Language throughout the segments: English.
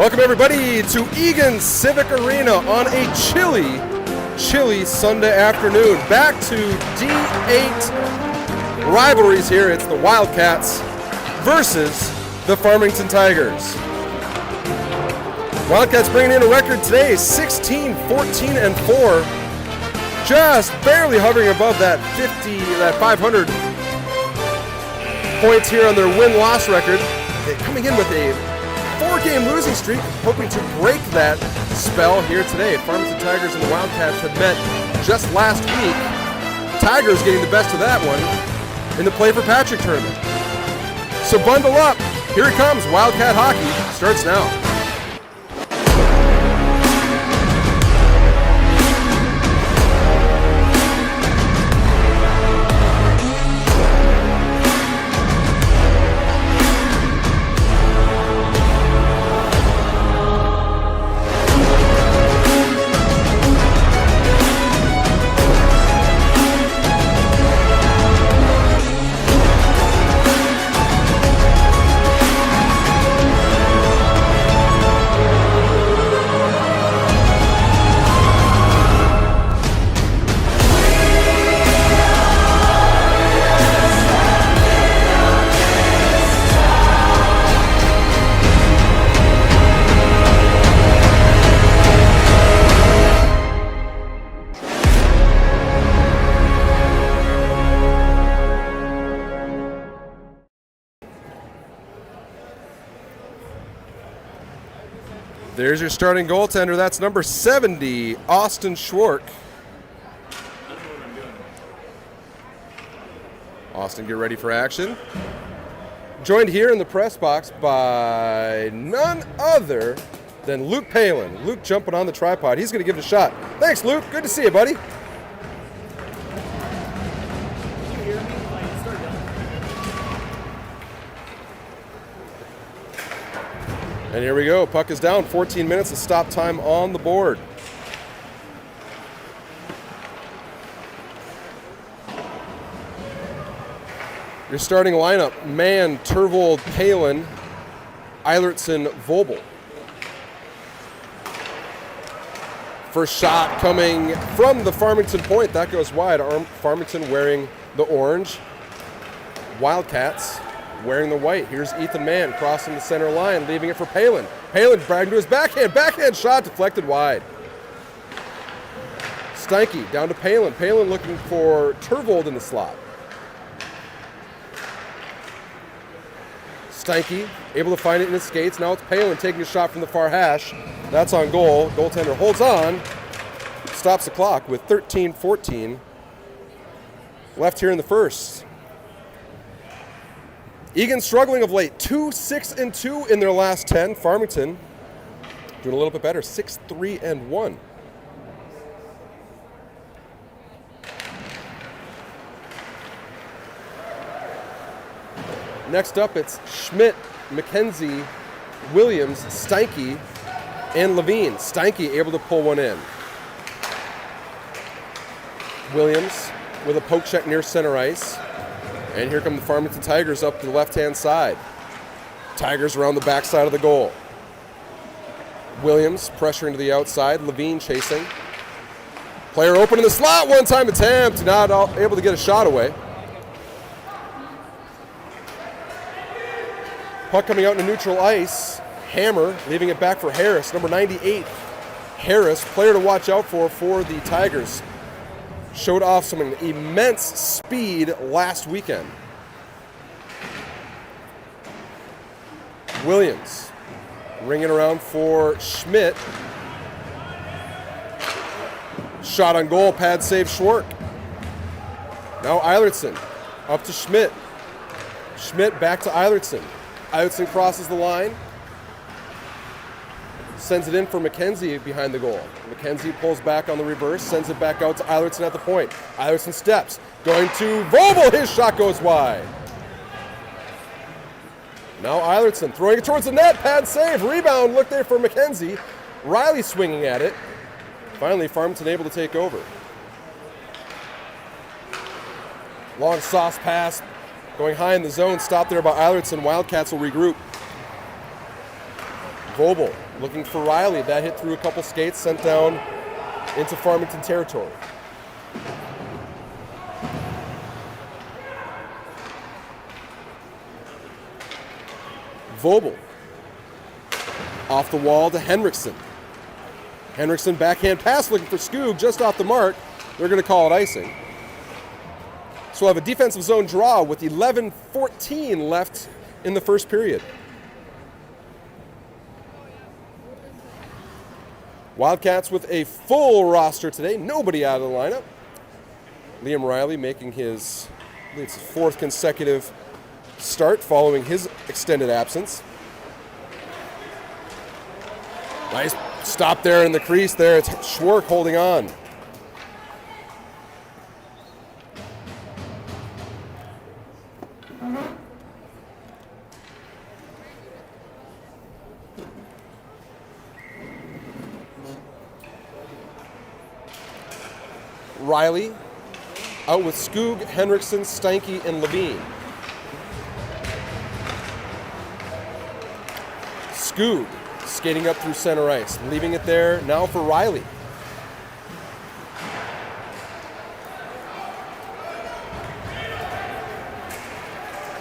Welcome everybody to Eagan Civic Arena on a chilly Sunday afternoon. Back to D8 rivalries here. It's the Wildcats versus the Farmington Tigers. Wildcats bringing in a record today, 16, 14, and 4. Just barely hovering above that 500 points here on their win-loss record. They're coming in with a 4-game losing streak, hoping to break that spell here today. Farmington Tigers and the Wildcats had met just last week. Tigers getting the best of that one in the Play for Patrick tournament. So bundle up. Here it comes. Wildcat hockey starts now. There's your starting goaltender. That's number 70, Austin Schwark. Austin, get ready for action. Joined here in the press box by none other than Luke Palen. Luke jumping on the tripod. He's going to give it a shot. Thanks, Luke. Good to see you, buddy. And here we go. Puck is down. 14 minutes of stop time on the board. Your starting lineup: Mann, Turvold, Palen, Eilertson, Vobel. First shot coming from the Farmington point. That goes wide. Farmington wearing the orange. Wildcats wearing the white. Here's Ethan Mann crossing the center line, leaving it for Palen. Palen bragging to his backhand. Backhand shot deflected wide. Steinke down to Palen. Palen looking for Turvold in the slot. Steinke able to find it in his skates. Now it's Palen taking a shot from the far hash. That's on goal. Goaltender holds on. Stops the clock with 13-14 left here in the first. Eagan struggling of late, 2-6-2 in their last 10. Farmington doing a little bit better, 6-3-1. Next up, it's Schmidt, MacKenzie, Williams, Steinke, and Levine. Steinke able to pull one in. Williams with a poke check near center ice. And here come the Farmington Tigers up to the left-hand side. Tigers around the backside of the goal. Williams pressuring to the outside. Levine chasing. Player open in the slot. One-time attempt. Not able to get a shot away. Puck coming out into neutral ice. Hammer leaving it back for Harris. Number 98. Harris, player to watch out for the Tigers. Showed off some immense speed last weekend. Williams ringing around for Schmidt. Shot on goal, pad save Schwark. Now Eilertson up to Schmidt. Schmidt back to Eilertson. Eilertson crosses the line. Sends it in for MacKenzie behind the goal. MacKenzie pulls back on the reverse, sends it back out to Eilertson at the point. Eilertson steps, going to Vobel. His shot goes wide. Now Eilertson throwing it towards the net. Pad save. Rebound. Look there for MacKenzie. Riley swinging at it. Finally, Farmington able to take over. Long sauce pass. Going high in the zone. Stopped there by Eilertson. Wildcats will regroup. Vobel Looking for Riley. That hit through a couple skates, sent down into Farmington territory. Vobel. Off the wall to Henriksen. Henriksen backhand pass looking for Skoog just off the mark. They're going to call it icing. So we'll have a defensive zone draw with 11:14 left in the first period. Wildcats with a full roster today. Nobody out of the lineup. Liam Riley making his, I believe it's his fourth consecutive start following his extended absence. Nice stop there in the crease there. It's Schwark holding on. Riley out with Skoog, Henriksen, Steinke, and Levine. Skoog skating up through center ice, leaving it there now for Riley.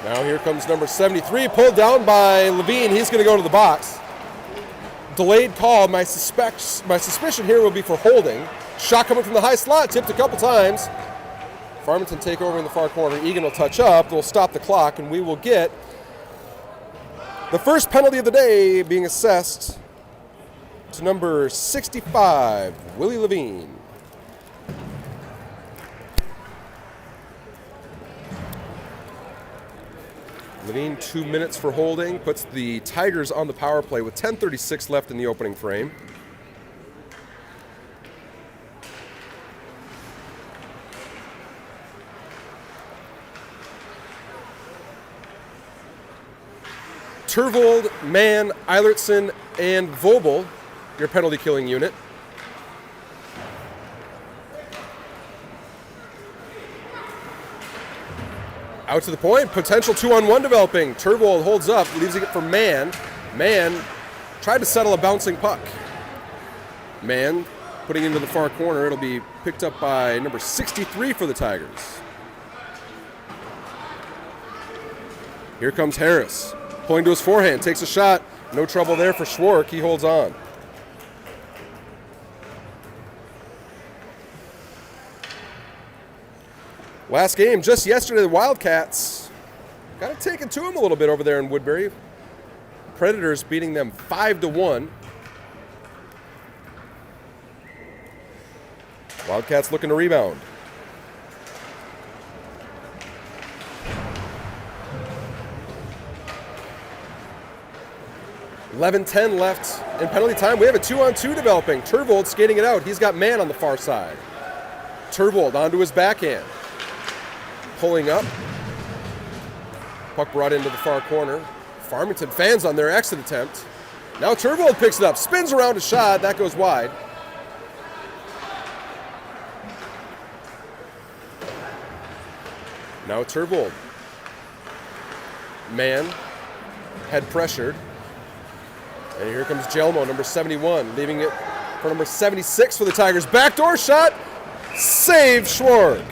Now here comes number 73, pulled down by Levine. He's going to go to the box. Delayed call. My suspicion here will be for holding. Shot coming from the high slot, tipped a couple times. Farmington take over in the far corner. Eagan will touch up. They'll stop the clock, and we will get the first penalty of the day being assessed to number 65, Willie Levine. Levine, 2 minutes for holding, puts the Tigers on the power play with 10:36 left in the opening frame. Turvold, Mann, Eilertson, and Vobel, your penalty killing unit. Out to the point, potential 2-on-1 developing. Turvold holds up, leaves it for Mann. Mann tried to settle a bouncing puck. Mann putting it into the far corner. It'll be picked up by number 63 for the Tigers. Here comes Harris. Pulling to his forehand, takes a shot. No trouble there for Schwark. He holds on. Last game, just yesterday, the Wildcats got it taken to them a little bit over there in Woodbury. Predators beating them 5-1. Wildcats looking to rebound. $11:10 left in penalty time. We have a 2-on-2 developing. Turvold skating it out. He's got Mann on the far side. Turvold onto his backhand. Pulling up. Puck brought into the far corner. Farmington fans on their exit attempt. Now Turvold picks it up. Spins around a shot. That goes wide. Now Turvold. Mann had pressured. And here comes Jelmo, number 71, leaving it for number 76 for the Tigers. Backdoor shot, save Schwark.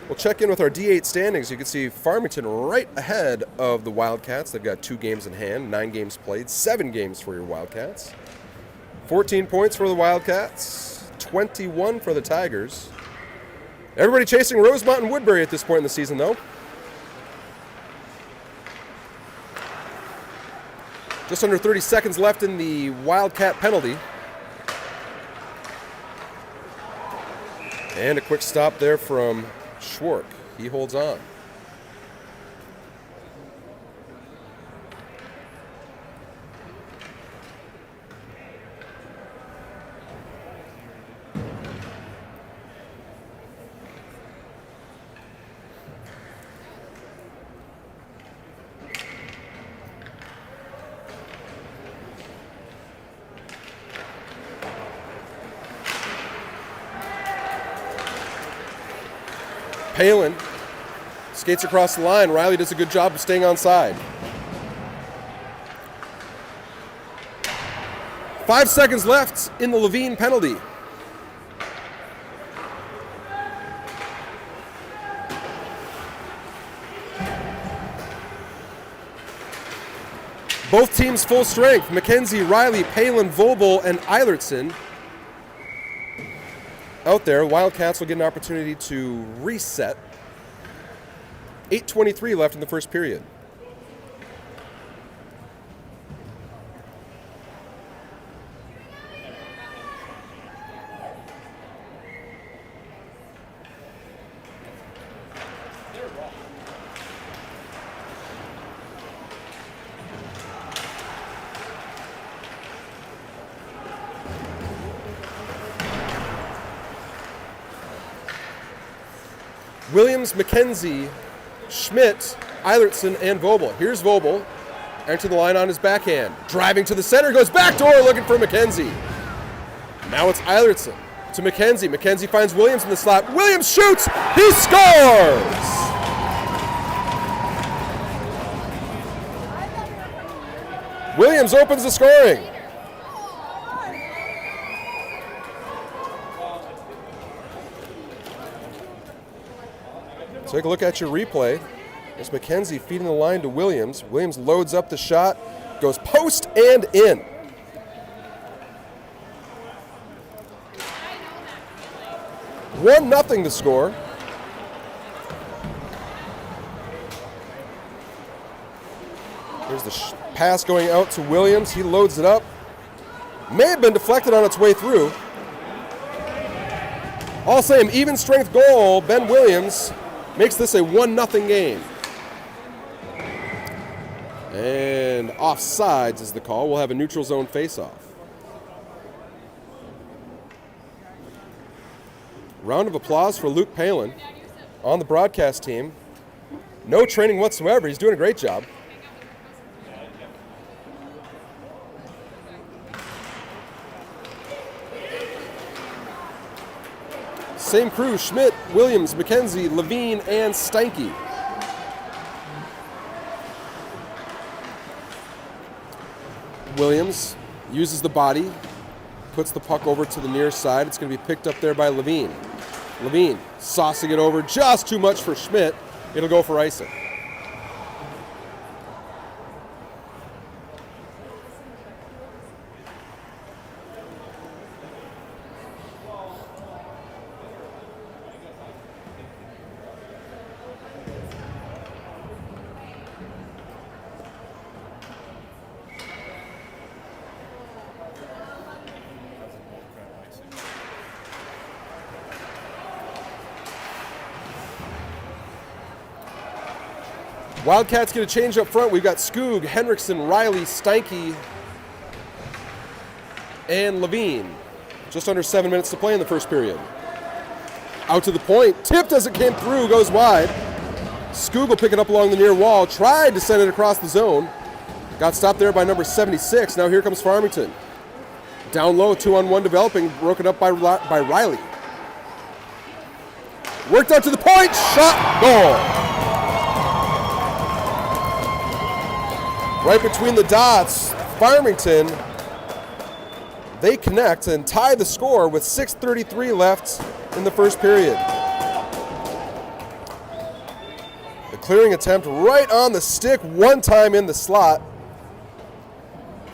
We'll check in with our D8 standings. You can see Farmington right ahead of the Wildcats. They've got 2 games in hand, 9 games played, 7 games for your Wildcats. 14 points for the Wildcats, 21 for the Tigers. Everybody chasing Rosemont and Woodbury at this point in the season, though. Just under 30 seconds left in the Wildcat penalty. And a quick stop there from Schwark. He holds on. Palen skates across the line. Riley does a good job of staying onside. 5 seconds left in the Levine penalty. Both teams full strength. MacKenzie, Riley, Palen, Vobel, and Eilertson out there. Wildcats will get an opportunity to reset. 8:23 left in the first period. Williams, MacKenzie, Schmidt, Eilertson, and Vobel. Here's Vobel, entering the line on his backhand. Driving to the center, goes back door looking for MacKenzie. Now it's Eilertson to MacKenzie. MacKenzie finds Williams in the slot. Williams shoots, he scores! Williams opens the scoring. Take a look at your replay. There's MacKenzie feeding the line to Williams. Williams loads up the shot, goes post and in. One nothing to score. There's the pass going out to Williams. He loads it up. May have been deflected on its way through. All same, even strength goal. Ben Williams makes this a 1-0 game. And offsides is the call. We'll have a neutral zone face-off. Round of applause for Luke Palen on the broadcast team. No training whatsoever. He's doing a great job. Same crew, Schmidt, Williams, MacKenzie, Levine, and Steinke. Williams uses the body, puts the puck over to the near side. It's going to be picked up there by Levine. Levine saucing it over just too much for Schmidt. It'll go for icing. Wildcats get a change up front. We've got Skoog, Henriksen, Riley, Steinke, and Levine. Just under 7 minutes to play in the first period. Out to the point. Tipped as it came through. Goes wide. Skoog will pick it up along the near wall. Tried to send it across the zone. Got stopped there by number 76. Now here comes Farmington. Down low, 2-on-1 developing. Broken up by Riley. Worked out to the point. Shot. Goal. Right between the dots, Farmington, they connect and tie the score with 6:33 left in the first period. The clearing attempt right on the stick, one time in the slot.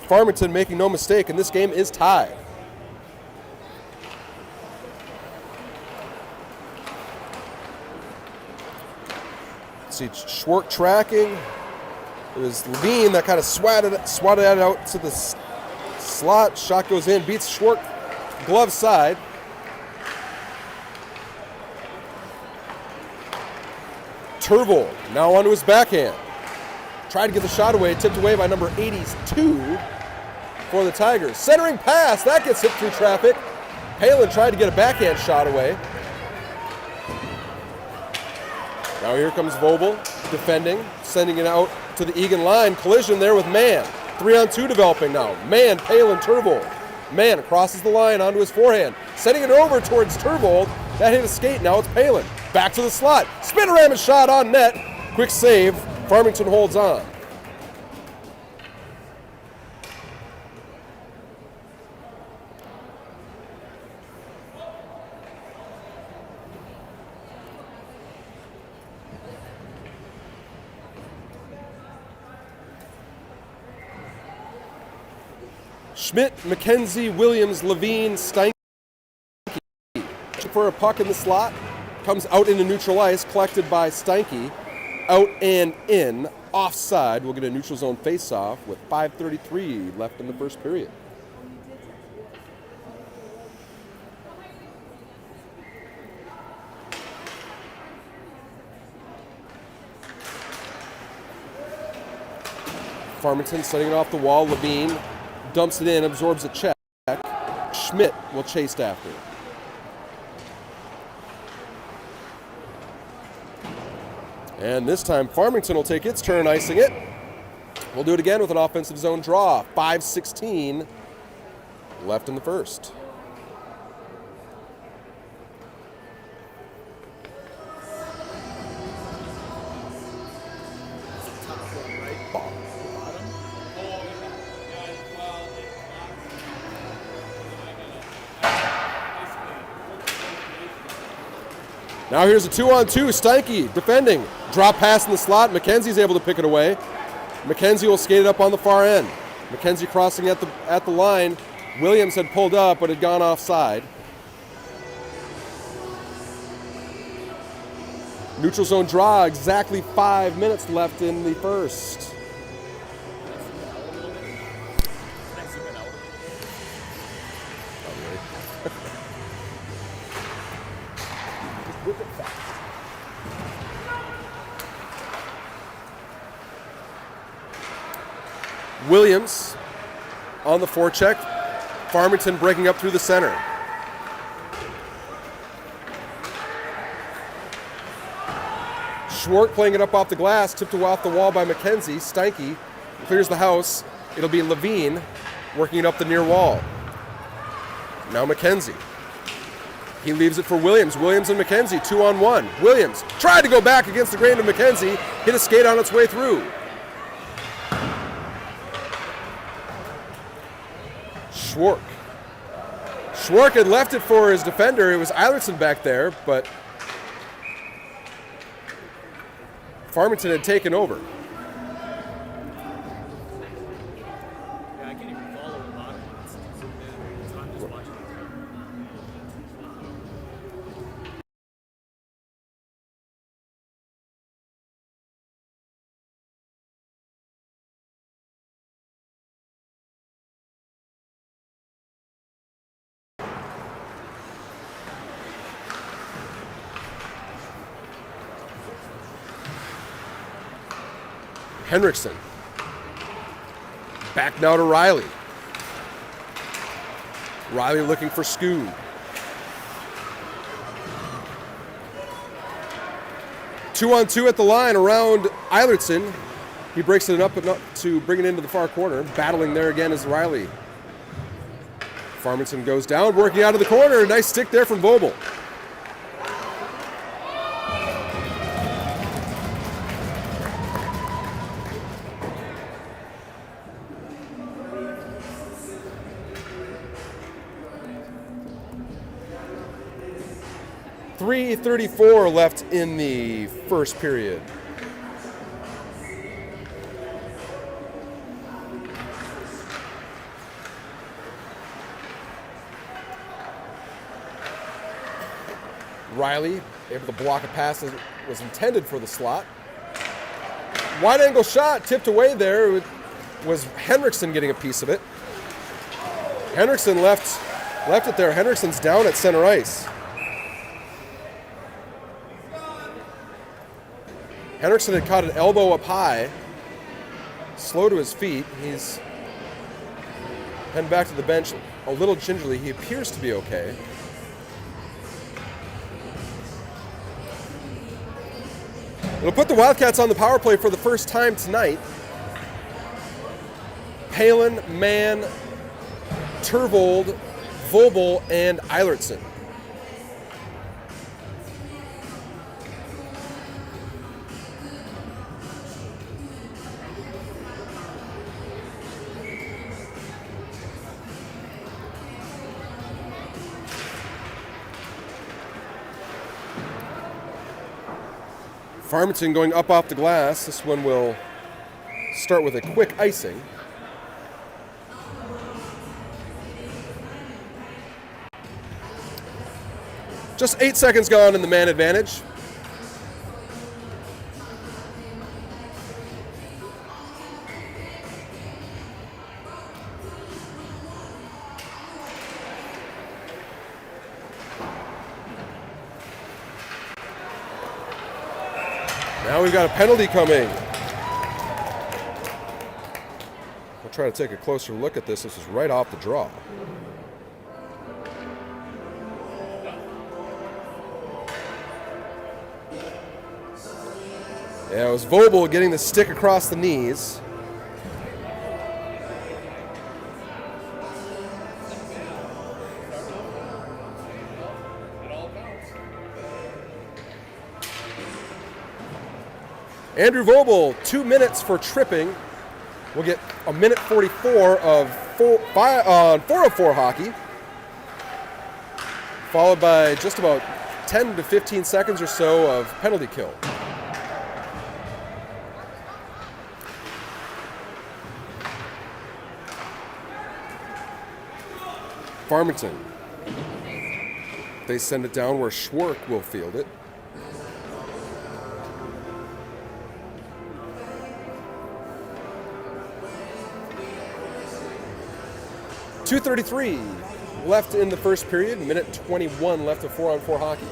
Farmington making no mistake, and this game is tied. Let's see, Schwartz tracking. It was Levine that kind of swatted it out to the slot. Shot goes in, beats Schwartz glove side. Turvold now onto his backhand. Tried to get the shot away, tipped away by number 82 for the Tigers. Centering pass, that gets hit through traffic. Palen tried to get a backhand shot away. Now here comes Vobel defending, sending it out to the Eagan line. Collision there with Mann. 3-on-2 developing now. Mann, Palen, Turvold. Mann crosses the line onto his forehand. Sending it over towards Turvold. That hit a skate. Now it's Palen. Back to the slot. Spinorama shot on net. Quick save. Farmington holds on. Schmidt, MacKenzie, Williams, Levine, Steinke. For a puck in the slot. Comes out into neutral ice, collected by Steinke. Out and in. Offside. We'll get a neutral zone face-off with 5:33 left in the first period. Farmington setting it off the wall. Levine dumps it in, absorbs a check. Schmidt will chase after. And this time Farmington will take its turn icing it. We'll do it again with an offensive zone draw. 5:16 left in the first. Now here's a 2-on-2. Steinke defending. Drop pass in the slot. MacKenzie's able to pick it away. MacKenzie will skate it up on the far end. MacKenzie crossing at the line. Williams had pulled up but had gone offside. Neutral zone draw. Exactly 5 minutes left in the first. Williams on the forecheck. Farmington breaking up through the center. Schwartz playing it up off the glass, tipped off the wall by MacKenzie. Steinke clears the house. It'll be Levine working it up the near wall. Now MacKenzie. He leaves it for Williams. Williams and MacKenzie, 2-on-1. Williams tried to go back against the grain of MacKenzie. Hit a skate on its way through. Schwartz had left it for his defender. It was Eilertson back there, but Farmington had taken over. Yeah, I can't even follow the bottom. I'm just watching. Henriksen. Back now to Riley. Riley looking for Scoon. Two-on-two at the line around Eilertson. He breaks it up to bring it into the far corner. Battling there again is Riley. Farmington goes down, working out of the corner. Nice stick there from Vobel. .334 left in the first period. Riley able to block a pass that was intended for the slot. Wide angle shot tipped away there. It was Henriksen getting a piece of it. Henriksen left it there. Henriksen's down at center ice. Henriksen had caught an elbow up high, slow to his feet. He's heading back to the bench a little gingerly. He appears to be okay. It'll put the Wildcats on the power play for the first time tonight. Palen, Mann, Turvold, Vobel, and Eilertson. Farmington going up off the glass. This one will start with a quick icing. Just 8 seconds gone in the man advantage. Now we've got a penalty coming. We'll try to take a closer look at this. This is right off the draw. Yeah, it was Vobel getting the stick across the knees. Andrew Vobel, 2 minutes for tripping. We'll get a minute 44 of 404 hockey, followed by just about 10 to 15 seconds or so of penalty kill. Farmington. They send it down where Schwark will field it. .233 left in the first period, minute 21 left of 4-on-4 hockey.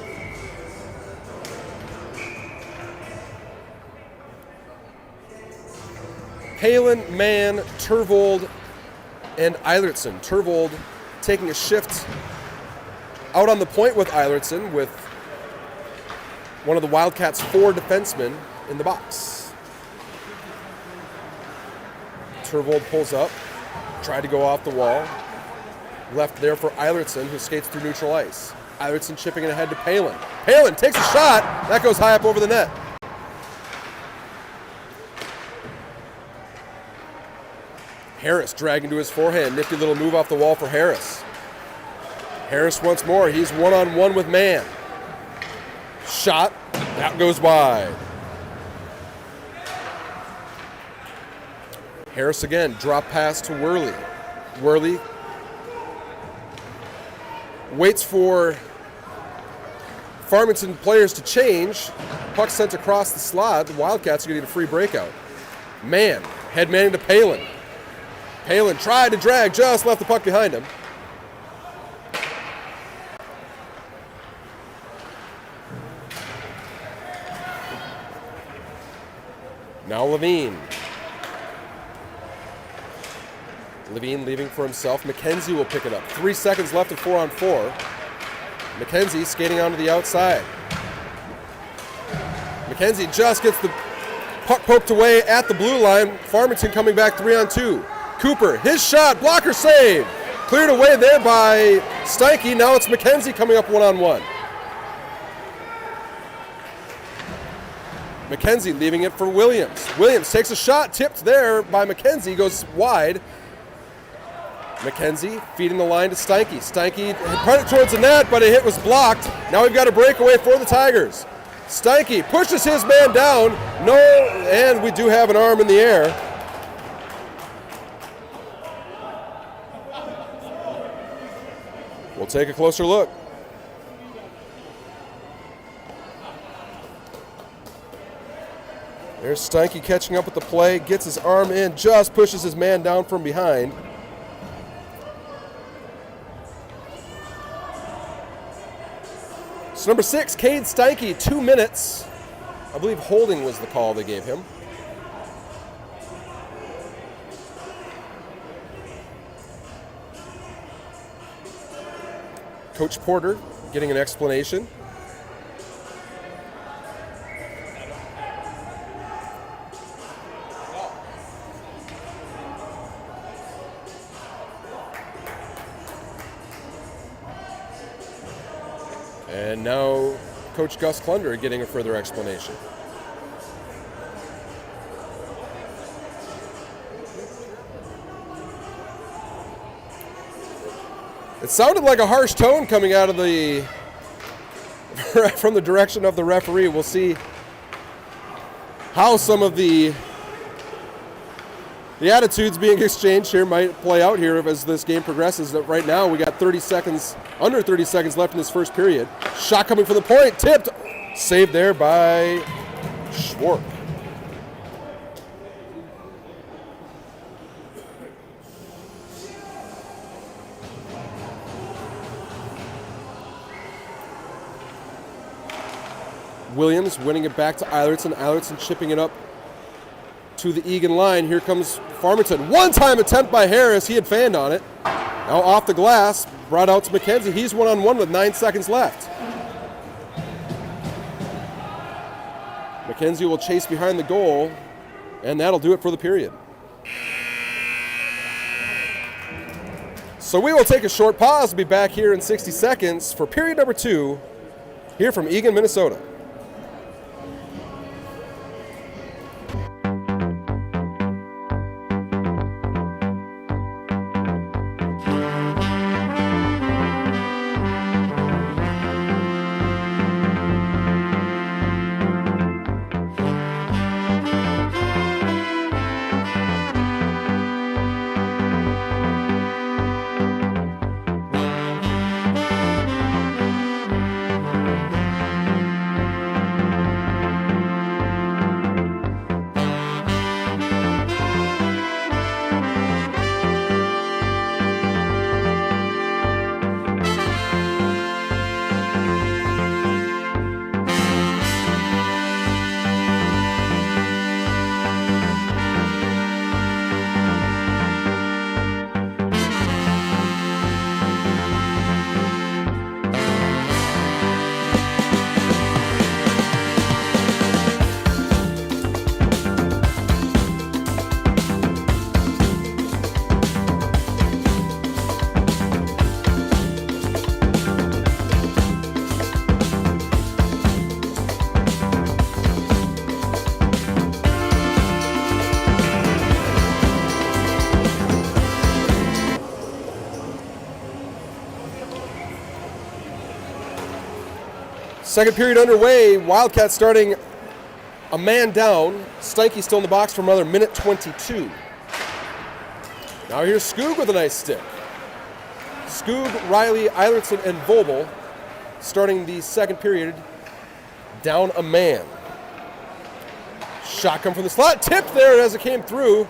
Palen, Mann, Turvold, and Eilertson. Turvold taking a shift out on the point with Eilertson, with one of the Wildcats' 4 defensemen in the box. Turvold pulls up, tried to go off the wall. Left there for Eilertson, who skates through neutral ice. Eilertson chipping it ahead to Palen. Palen takes a shot. That goes high up over the net. Harris dragging to his forehand. Nifty little move off the wall for Harris. Harris once more. He's one-on-one with Mann. Shot. That goes wide. Harris again. Drop pass to Worley. Worley waits for Farmington players to change. Puck sent across the slot. The Wildcats are going to get a free breakout. Mann, head manning to Palen. Palen tried to drag, just left the puck behind him. Now Levine. Levine leaving for himself. MacKenzie will pick it up. 3 seconds left of 4-on-4. MacKenzie skating onto the outside. MacKenzie just gets the puck poked away at the blue line. Farmington coming back 3-on-2. Cooper, his shot, blocker save. Cleared away there by Steinke. Now it's MacKenzie coming up 1-on-1. MacKenzie leaving it for Williams. Williams takes a shot, tipped there by MacKenzie, goes wide. MacKenzie feeding the line to Steinke. Steinke put it towards the net, but a hit was blocked. Now we've got a breakaway for the Tigers. Steinke pushes his man down. No, and we do have an arm in the air. We'll take a closer look. There's Steinke catching up with the play, gets his arm in, just pushes his man down from behind. So number 6, Cade Steinke, 2 minutes. I believe holding was the call they gave him. Coach Porter getting an explanation. And now Coach Gus Klunder getting a further explanation. It sounded like a harsh tone coming out of the from the direction of the referee. We'll see how some of the The attitudes being exchanged here might play out here as this game progresses. Right now, we got 30 seconds, under 30 seconds left in this first period. Shot coming from the point, tipped, saved there by Schwark. Williams winning it back to Eilertson. Eilertson chipping it up to the Eagan line. Here comes Farmington. One-time attempt by Harris. He had fanned on it. Now off the glass, brought out to MacKenzie. He's one-on-one with 9 seconds left. MacKenzie will chase behind the goal, and that'll do it for the period. So we will take a short pause. We'll be back here in 60 seconds for period number 2 here from Eagan, Minnesota. Second period underway. Wildcats starting a man down. Steinke still in the box for another minute 22. Now here's Skoog with a nice stick. Skoog, Riley, Eilertson, and Vobel starting the second period down a man. Shot come from the slot. Tipped there as it came through.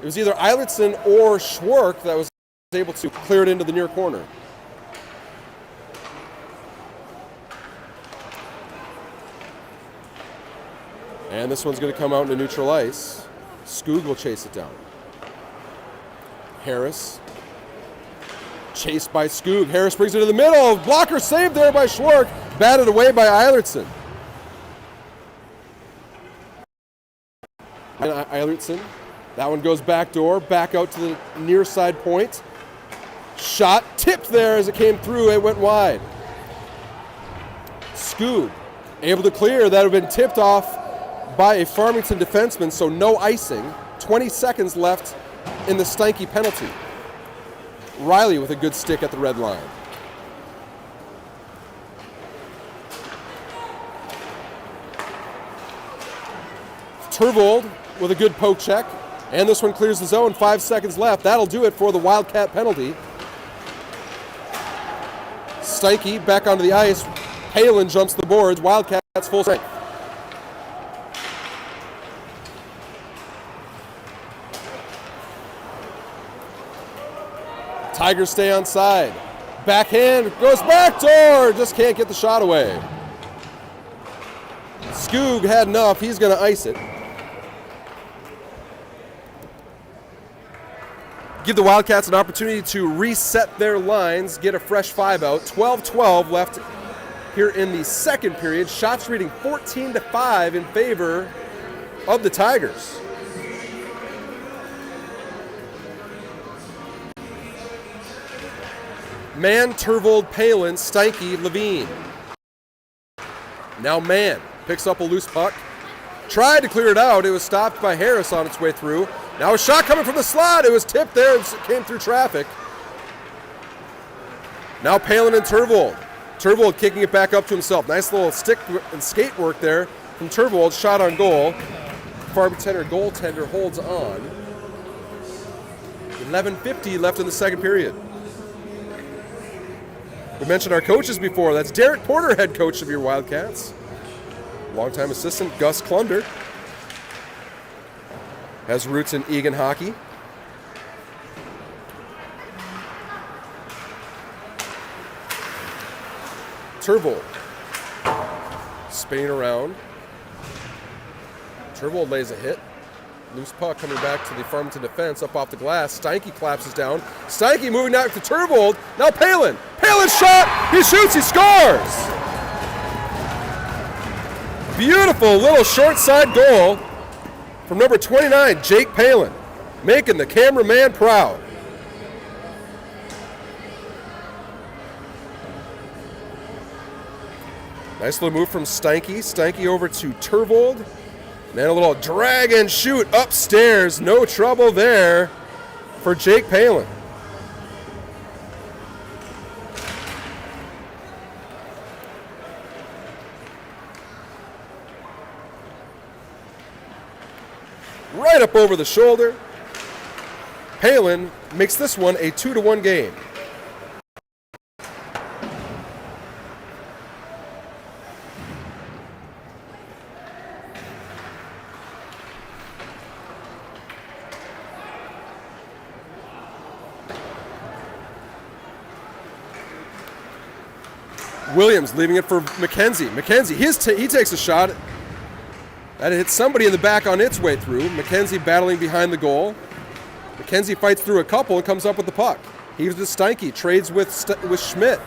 It was either Eilertson or Schwark that was able to clear it into the near corner. And this one's going to come out into neutral ice. Skoog will chase it down. Harris. Chased by Skoog. Harris brings it to the middle. Blocker saved there by Schwark. Batted away by Eilertson. And Eilertson. That one goes backdoor. Back out to the near side point. Shot tipped there as it came through. It went wide. Skoog able to clear. That would have been tipped off by a Farmington defenseman, so no icing. 20 seconds left in the Steinke penalty. Riley with a good stick at the red line. Turvold with a good poke check, and this one clears the zone. 5 seconds left. That'll do it for the Wildcat penalty. Steinke back onto the ice. Palen jumps the boards. Wildcats full strength. Tigers stay on side. Backhand goes back door. Just can't get the shot away. Skoog had enough. He's going to ice it. Give the Wildcats an opportunity to reset their lines, get a fresh 5 out. 12-12 left here in the second period. Shots reading 14-5 in favor of the Tigers. Mann, Turvold, Palen, Steinke, Levine. Now Mann picks up a loose puck. Tried to clear it out. It was stopped by Harris on its way through. Now a shot coming from the slot. It was tipped there and came through traffic. Now Palen and Turvold. Turvold kicking it back up to himself. Nice little stick and skate work there from Turvold. Shot on goal. Farmington goaltender holds on. 11:50 left in the second period. We mentioned our coaches before. That's Derek Porter, head coach of your Wildcats. Longtime assistant Gus Klunder has roots in Eagan hockey. Turvold spinning around. Turvold lays a hit. Loose puck coming back to the Farmington defense up off the glass. Steinke collapses down. Steinke moving out to Turvold. Now Palen. Palen's shot. He shoots. He scores. Beautiful little short side goal from number 29, Jake Palen, making the cameraman proud. Nice little move from Steinke. Steinke over to Turvold. Then a little drag and shoot upstairs. No trouble there for Jake Palen. Right up over the shoulder. Palen makes this one a 2-1 game. Williams leaving it for MacKenzie. MacKenzie, he takes a shot. That hits somebody in the back on its way through. MacKenzie battling behind the goal. MacKenzie fights through a couple and comes up with the puck. Heaves to Steinke, trades with Schmidt.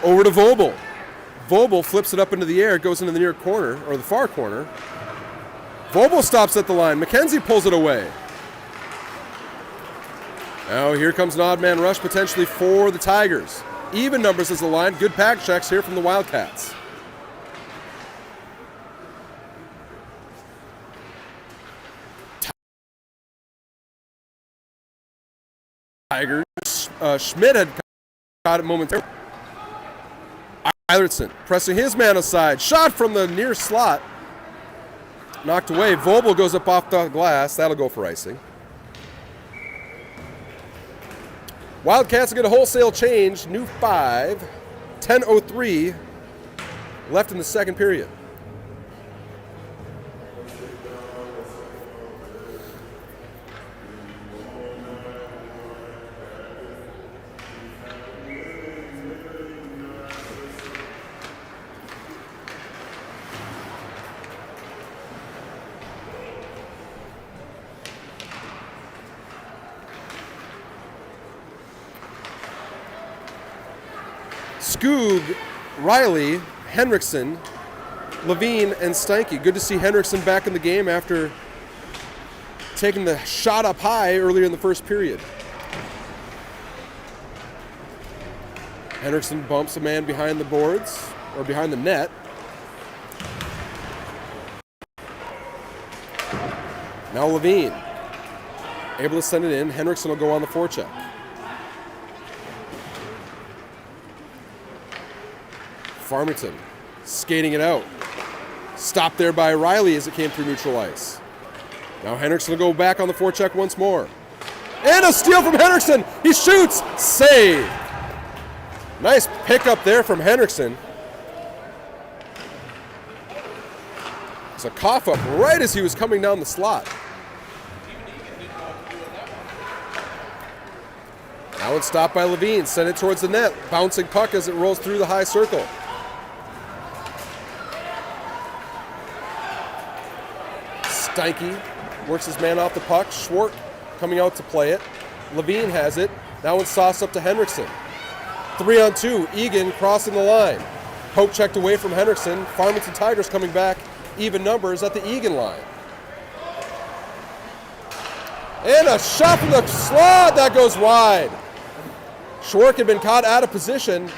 Over to Vobel. Vobel flips it up into the air, goes into the near corner, or the far corner. Vobel stops at the line. MacKenzie pulls it away. Now here comes an odd man rush potentially for the Tigers. Even numbers as the line. Good pack checks here from the Wildcats. Tigers. Schmidt had caught it momentarily. Eilertson pressing his man aside. Shot from the near slot. Knocked away. Vobel goes up off the glass. That'll go for icing. Wildcats get a wholesale change. New 5. 10:03 left in the second period. Skoog, Riley, Henriksen, Levine, and Steinke. Good to see Henriksen back in the game after taking the shot up high earlier in the first period. Henriksen bumps a man behind the boards, or behind the net. Now Levine, able to send it in. Henriksen will go on the forecheck. Farmington skating it out. Stopped there by Riley as it came through neutral ice. Now Henriksen will go back on the forecheck once more. And a steal from Henriksen. He shoots. Save. Nice pickup there from Henriksen. It's a cough up right as he was coming down the slot. Now it's stopped by Levine. Sent it towards the net. Bouncing puck as it rolls through the high circle. Steinke works his man off the puck. Schwartz coming out to play it. Levine has it. Now it's sauced up to Henriksen. 3-on-2. Eagan crossing the line. Poke checked away from Henriksen. Farmington Tigers coming back. Even numbers at the Eagan line. And a shot from the slot that goes wide. Schwartz had been caught out of position.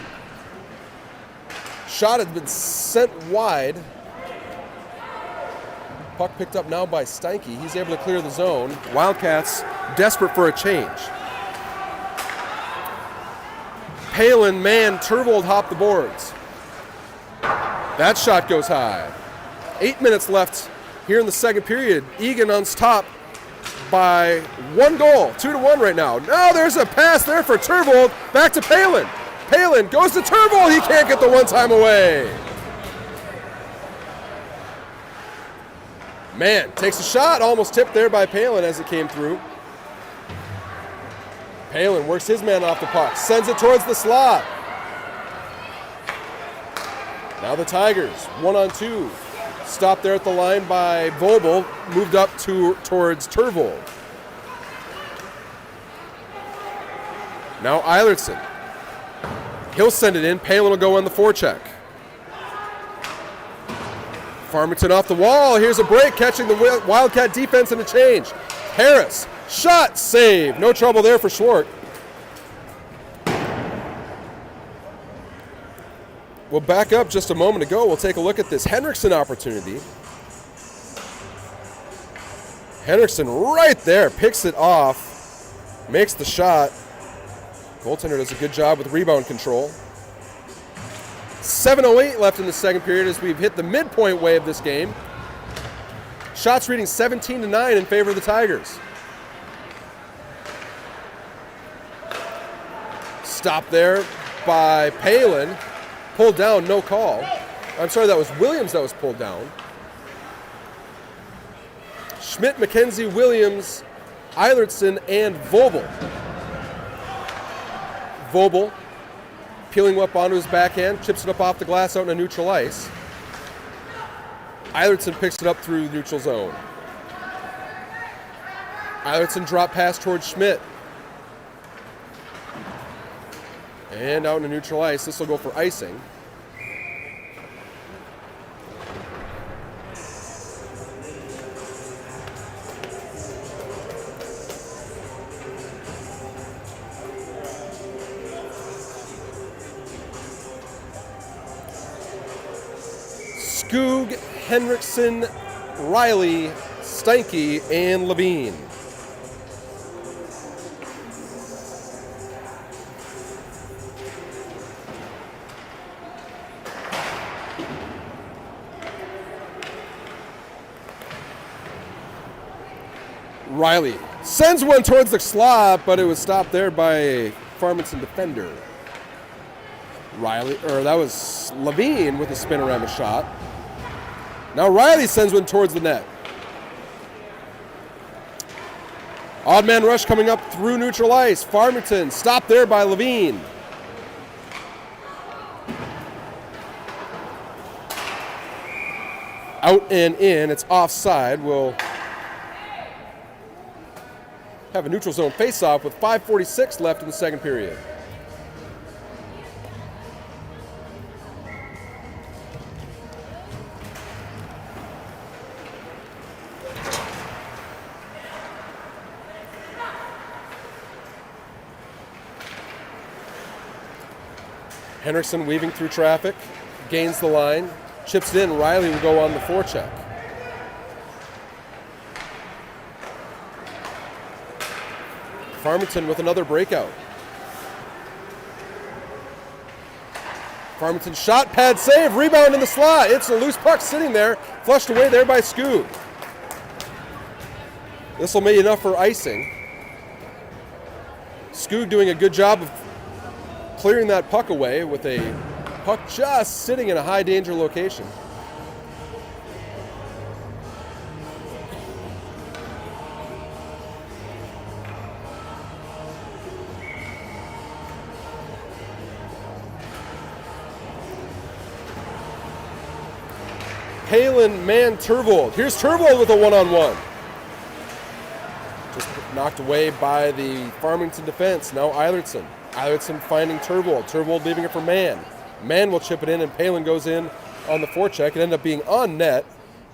Shot had been sent wide. Puck picked up now by Steinke. He's able to clear the zone. Wildcats desperate for a change. Palen, Mann, Turvold hop the boards. That shot goes high. 8 minutes left here in the second period. Eagan on top. by 1 goal. 2-1 right now. Now there's a pass there for Turvold. Back to Palen. Palen goes to Turvold. He can't get the one-time away. Mann takes a shot. Almost tipped there by Palen as it came through. Palen works his man off the puck. Sends it towards the slot. Now the Tigers, 1-on-2. Stopped there at the line by Vobel. Moved up towards Turvold. Now Eilertson. He'll send it in. Palen will go on the forecheck. Farmington off the wall. Here's a break, catching the Wildcat defense in a change. Harris, shot, save. No trouble there for Schwartz. We'll back up just a moment ago. We'll take a look at this Henriksen opportunity. Henriksen right there, picks it off, makes the shot. Goaltender does a good job with rebound control. 7:08 left in the second period as we've hit the midpoint way of this game. Shots reading 17-9 in favor of the Tigers. Stop there by Palen. Pulled down, no call. I'm sorry, that was Williams that was pulled down. Schmidt, MacKenzie, Williams, Eilertson, and Vobel. Vobel peeling up onto his backhand, chips it up off the glass out into neutral ice. Eilertson picks it up through the neutral zone. Eilertson drop pass towards Schmidt. And out into neutral ice. This will go for icing. Skoog, Henriksen, Riley, Steinke, and Levine. Riley sends one towards the slot, but it was stopped there by a Farmington defender. That was Levine with a spinorama shot. Now Riley sends one towards the net. Odd man rush coming up through neutral ice. Farmington stopped there by Levine. Out and in. It's offside. We'll have a neutral zone face-off with 5:46 left in the second period. Henriksen weaving through traffic, gains the line, chips it in. Riley will go on the forecheck. Farmington with another breakout. Farmington shot, pad save, rebound in the slot. It's a loose puck sitting there, flushed away there by Skoog. This will make enough for icing. Skoog doing a good job of clearing that puck away with a puck just sitting in a high danger location. Palen, Mann, Turvold. Here's Turvold with a one-on-one. Just knocked away by the Farmington defense. Now Eilertson. Eilertson finding Turvold. Turvold leaving it for Mann. Mann will chip it in, and Palen goes in on the forecheck. It ended up being on net.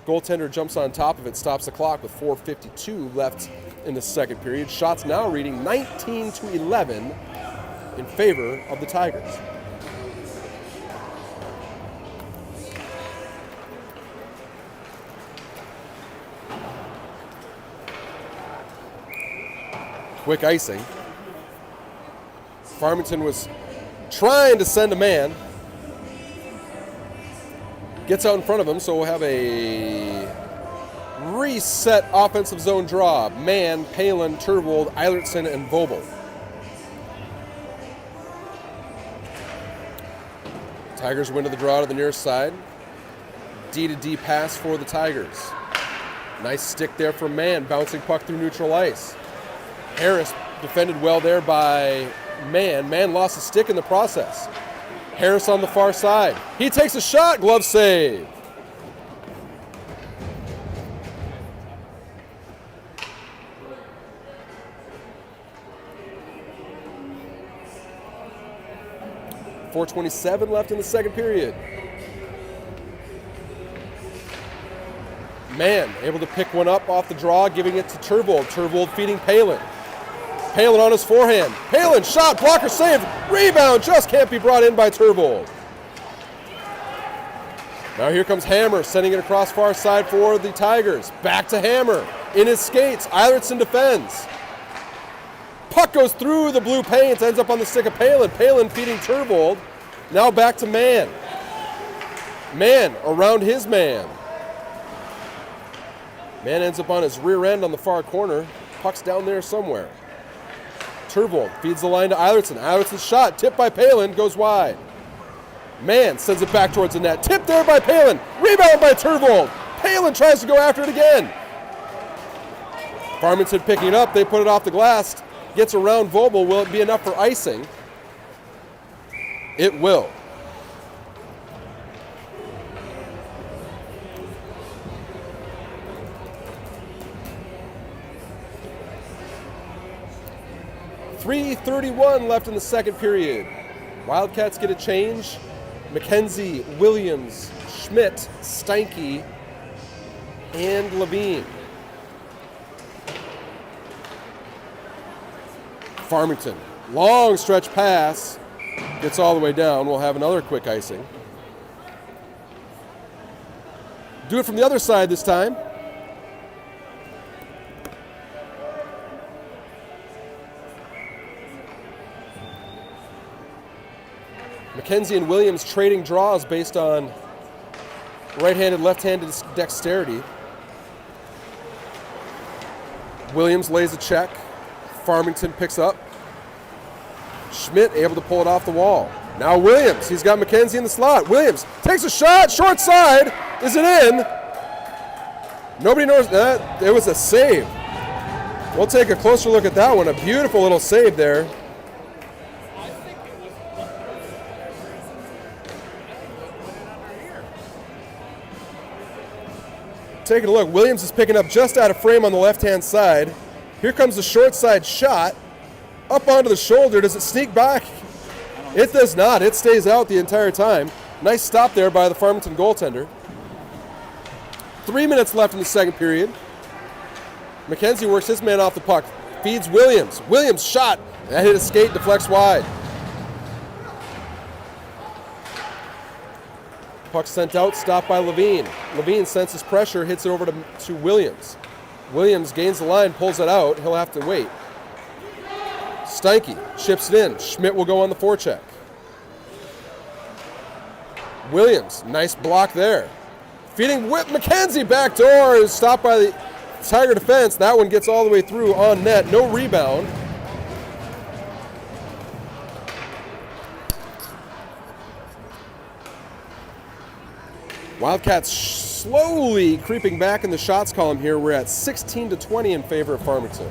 Goaltender jumps on top of it, stops the clock with 4:52 left in the second period. Shots now reading 19-11 in favor of the Tigers. Quick icing. Farmington was trying to send a man. Gets out in front of him, so we'll have a Reset offensive zone draw. Mann, Palen, Turvold, Eilertson, and Vobel. Tigers win to the draw to the near side. D-to-D pass for the Tigers. Nice stick there from Mann, bouncing puck through neutral ice. Harris defended well there by Mann. Mann lost a stick in the process. Harris on the far side. He takes a shot, glove save. .427 left in the second period. Mann able to pick one up off the draw, giving it to Turvold. Turvold feeding Palen. Palen on his forehand. Palen shot, blocker saved, rebound just can't be brought in by Turvold. Now here comes Hammer, sending it across far side for the Tigers. Back to Hammer, in his skates, Eilertson defends. Puck goes through the blue paint, ends up on the stick of Palen. Palen feeding Turvold. Now back to Mann. Mann around his man. Mann ends up on his rear end on the far corner. Puck's down there somewhere. Turvold feeds the line to Eilertson. Eilertson's shot, tipped by Palen, goes wide. Mann sends it back towards the net. Tipped there by Palen. Rebound by Turvold. Palen tries to go after it again. Farmington picking it up. They put it off the glass. Gets around Vobel. Will it be enough for icing? It will. .331 left in the second period. Wildcats get a change. MacKenzie, Williams, Schmidt, Steinke, and Levine. Farmington, long stretch pass, gets all the way down. We'll have another quick icing. Do it from the other side this time. MacKenzie and Williams trading draws based on right-handed, left-handed dexterity. Williams lays a check. Farmington picks up. Schmidt able to pull it off the wall. Now Williams, he's got MacKenzie in the slot. Williams takes a shot, short side. Is it in? Nobody knows that. It was a save. We'll take a closer look at that one. A beautiful little save there. Taking a look, Williams is picking up just out of frame on the left-hand side. Here comes the short side shot. Up onto the shoulder. Does it sneak back? It does not. It stays out the entire time. Nice stop there by the Farmington goaltender. 3 minutes left in the second period. MacKenzie works his man off the puck. Feeds Williams. Williams shot. That hit a skate, deflects wide. Puck sent out, stopped by Levine. Levine senses pressure, hits it over to Williams. Williams gains the line, pulls it out. He'll have to wait. Steinke chips it in. Schmidt will go on the forecheck. Williams, nice block there. Feeding MacKenzie back door is stopped by the Tiger defense. That one gets all the way through on net. No rebound. Wildcats slowly creeping back in the shots column here. We're at 16-20 in favor of Farmington.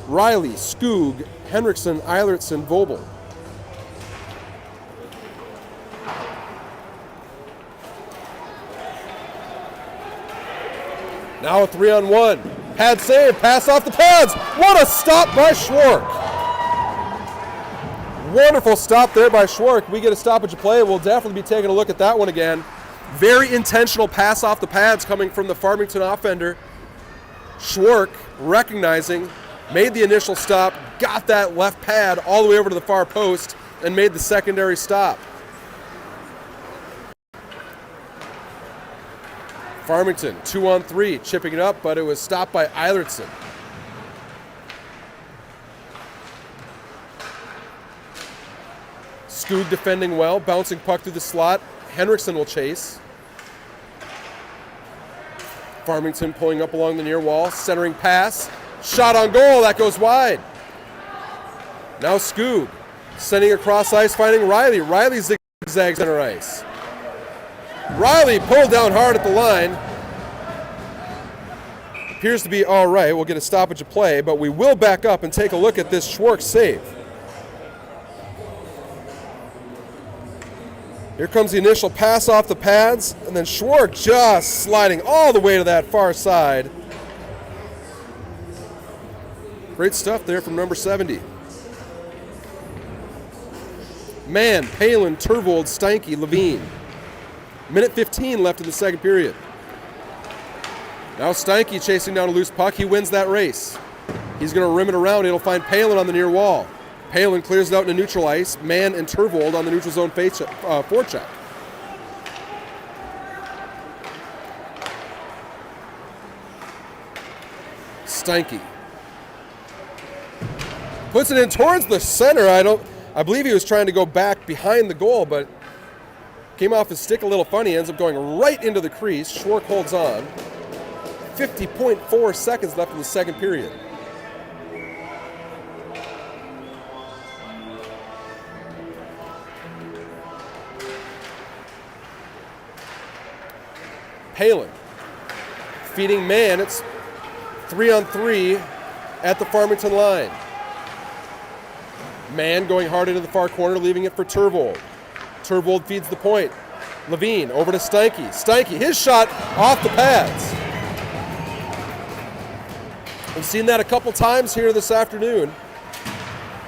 Riley, Skoog, Henriksen, Eilertson, Vobel. Now a 3-on-1. Pad save, pass off the pads. What a stop by Schwark. Wonderful stop there by Schwark. We get a stoppage of play. We'll definitely be taking a look at that one again. Very intentional pass off the pads coming from the Farmington offender. Schwark recognizing, made the initial stop, got that left pad all the way over to the far post, and made the secondary stop. Farmington, 2-on-3, chipping it up, but it was stopped by Eilertson. Skoog defending well, bouncing puck through the slot. Henriksen will chase. Farmington pulling up along the near wall, centering pass, shot on goal, that goes wide. Now Scoob, sending across ice, finding Riley. Riley zigzags center ice. Riley pulled down hard at the line. Appears to be all right. We'll get a stoppage of play, but we will back up and take a look at this Schwartz save. Here comes the initial pass off the pads, and then Schwartz just sliding all the way to that far side. Great stuff there from number 70. Mann, Palen, Turvold, Steinke, Levine. Minute 15 left in the second period. Now Steinke chasing down a loose puck. He wins that race. He's going to rim it around. It'll find Palen on the near wall. Palen clears it out into neutral ice. Mann and Turvold on the neutral zone forecheck. Steinke puts it in towards the center. I believe he was trying to go back behind the goal, but came off his stick a little funny. Ends up going right into the crease. Schwartz holds on. 50.4 seconds left in the second period. Palen feeding Mann. It's 3-on-3 at the Farmington line. Mann going hard into the far corner, leaving it for Turvold. Turvold feeds the point. Levine over to Steinke. Steinke, his shot off the pads. We've seen that a couple times here this afternoon.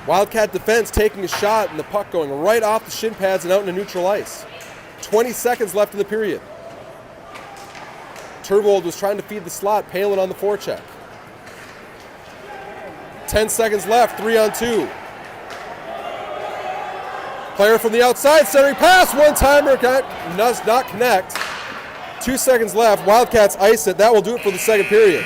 Wildcat defense taking a shot and the puck going right off the shin pads and out into neutral ice. 20 seconds left in the period. Turvold was trying to feed the slot. Palen on the forecheck. 10 seconds left, 3-on-2. Player from the outside, centering pass, one-timer, does not connect. 2 seconds left, Wildcats ice it. That will do it for the second period.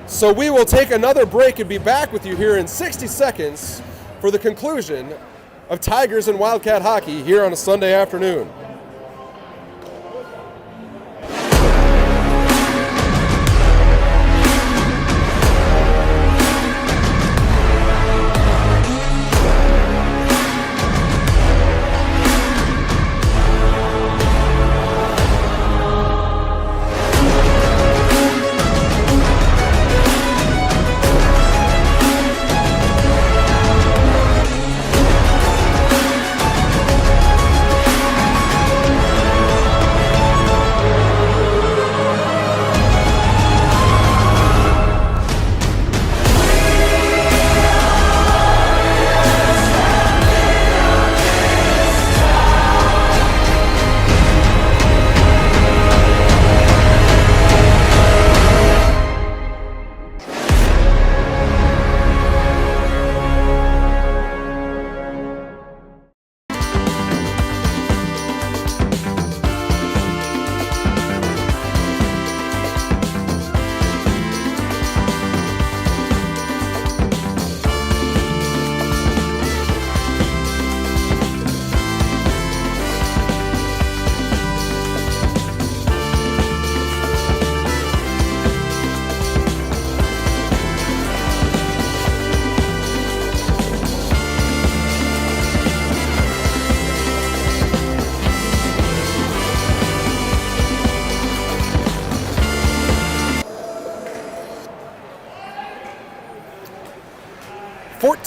So we will take another break and be back with you here in 60 seconds for the conclusion of Tigers and Wildcat hockey here on a Sunday afternoon.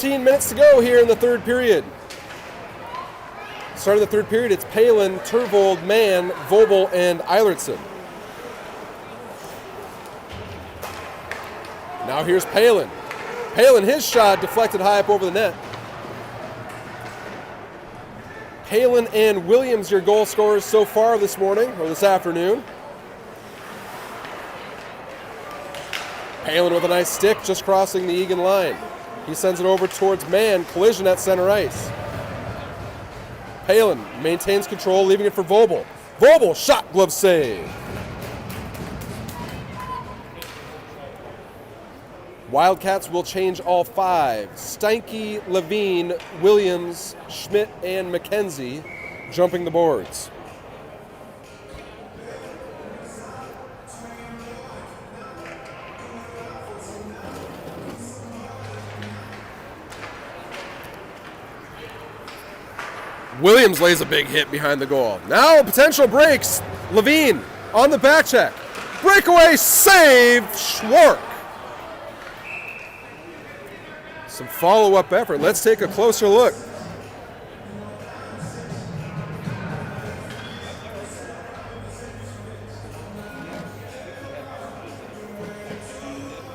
Minutes to go here in the third period. Start of the third period, it's Palen, Turvold, Mann, Vobel, and Eilertson. Now here's Palen. Palen, his shot deflected high up over the net. Palen and Williams, your goal scorers so far this morning, or this afternoon. Palen with a nice stick, just crossing the Eagan line. He sends it over towards Mann, collision at center ice. Palen maintains control, leaving it for Vobel. Vobel, shot, glove save. Wildcats will change all five. Steinke, Levine, Williams, Schmidt, and MacKenzie jumping the boards. Williams lays a big hit behind the goal. Now potential breaks. Levine on the back check. Breakaway save, Schwark. Some follow-up effort. Let's take a closer look.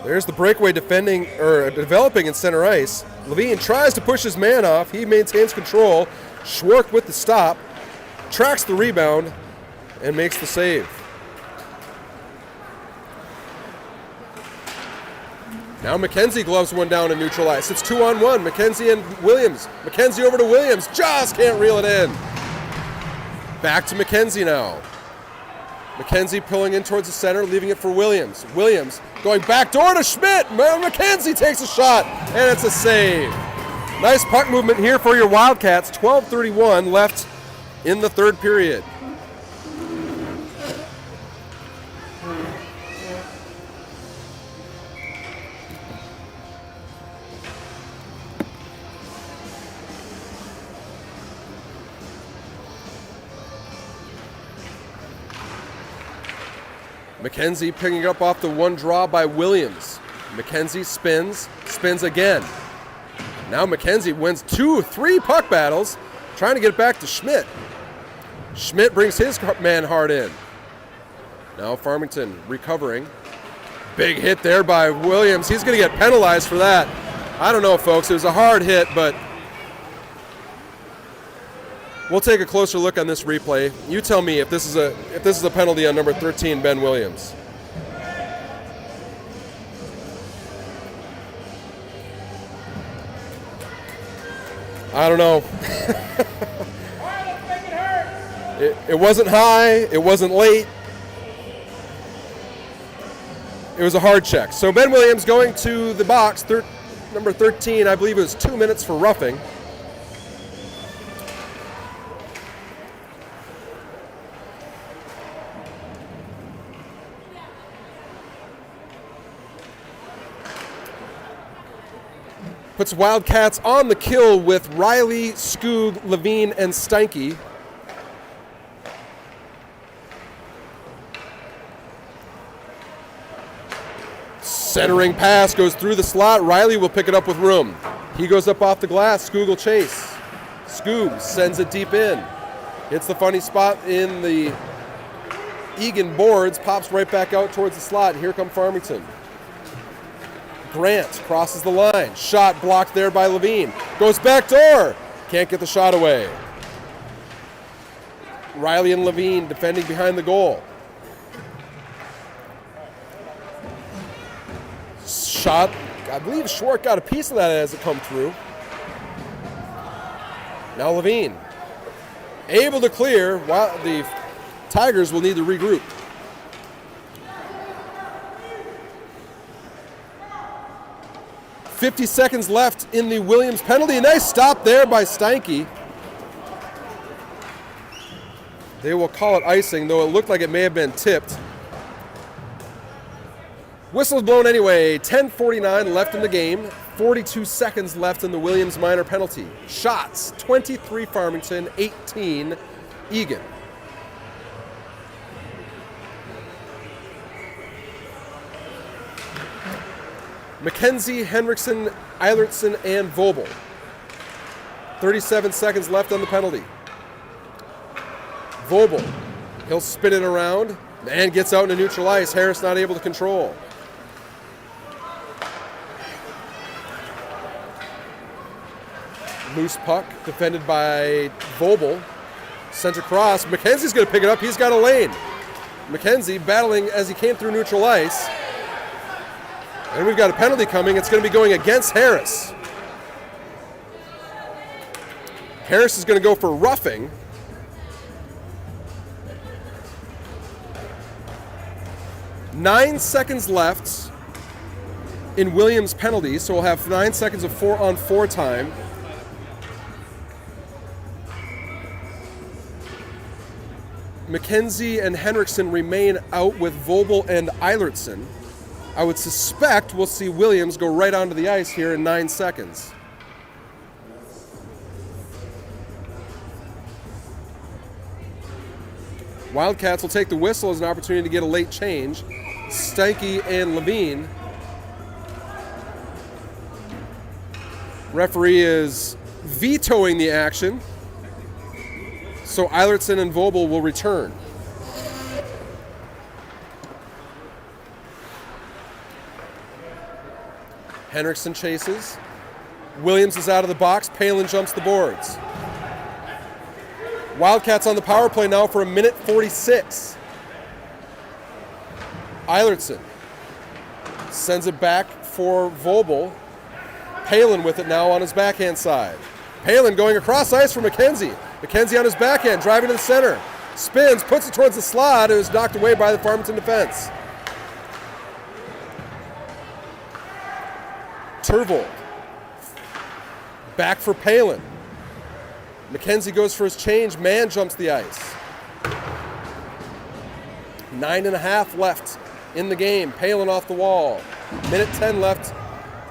There's the breakaway developing in center ice. Levine tries to push his man off. He maintains control. Schwark with the stop, tracks the rebound, and makes the save. Now MacKenzie gloves one down in neutral ice. It's 2-on-1. MacKenzie and Williams. MacKenzie over to Williams. Just can't reel it in. Back to MacKenzie now. MacKenzie pulling in towards the center, leaving it for Williams. Williams going back door to Schmidt. MacKenzie takes a shot, and it's a save. Nice puck movement here for your Wildcats. 12:31 left in the third period. MacKenzie picking it up off the one draw by Williams. MacKenzie spins again. Now MacKenzie wins 2-3 puck battles, trying to get it back to Schmidt. Schmidt brings his man hard in. Now Farmington recovering. Big hit there by Williams. He's going to get penalized for that. I don't know, folks. It was a hard hit, but we'll take a closer look on this replay. You tell me if this is a penalty on number 13, Ben Williams. I don't know. It wasn't high. It wasn't late. It was a hard check. So Ben Williams going to the box, number 13. I believe it was 2 minutes for roughing. Puts Wildcats on the kill with Riley, Skoog, Levine, and Steinke. Centering pass goes through the slot. Riley will pick it up with room. He goes up off the glass. Skoog will chase. Skoog sends it deep in. Hits the funny spot in the Eagan boards. Pops right back out towards the slot. Here come Farmington. Grant crosses the line. Shot blocked there by Levine. Goes back door. Can't get the shot away. Riley and Levine defending behind the goal. Shot. I believe Schwark got a piece of that as it come through. Now Levine. Able to clear while the Tigers will need to regroup. .50 seconds left in the Williams penalty. A nice stop there by Steinke. They will call it icing, though it looked like it may have been tipped. Whistle's blown anyway. 10:49 left in the game. 42 seconds left in the Williams minor penalty. Shots, 23 Farmington, 18 Eagan. MacKenzie, Henriksen, Eilertson, and Vobel. 37 seconds left on the penalty. Vobel, he'll spin it around and gets out into neutral ice. Harris not able to control. Loose puck defended by Vobel. Sent across. MacKenzie's going to pick it up. He's got a lane. MacKenzie battling as he came through neutral ice. And we've got a penalty coming. It's going to be going against Harris. Harris is going to go for roughing. Nine seconds left in Williams' penalty, so we'll have 9 seconds of 4-on-4 time. MacKenzie and Henriksen remain out with Vobel and Eilertson. I would suspect we'll see Williams go right onto the ice here in 9 seconds. Wildcats will take the whistle as an opportunity to get a late change. Steinke and Levine. Referee is vetoing the action, so Eilertson and Vobel will return. Henriksen chases. Williams is out of the box. Palen jumps the boards. Wildcats on the power play now for 1:46. Eilertson sends it back for Vobel. Palen with it now on his backhand side. Palen going across ice for MacKenzie. MacKenzie on his backhand, driving to the center. Spins, puts it towards the slot. It was knocked away by the Farmington defense. Turvold. Back for Palen. MacKenzie goes for his change. Mann jumps the ice. 9.5 left in the game. Palen off the wall. 1:10 left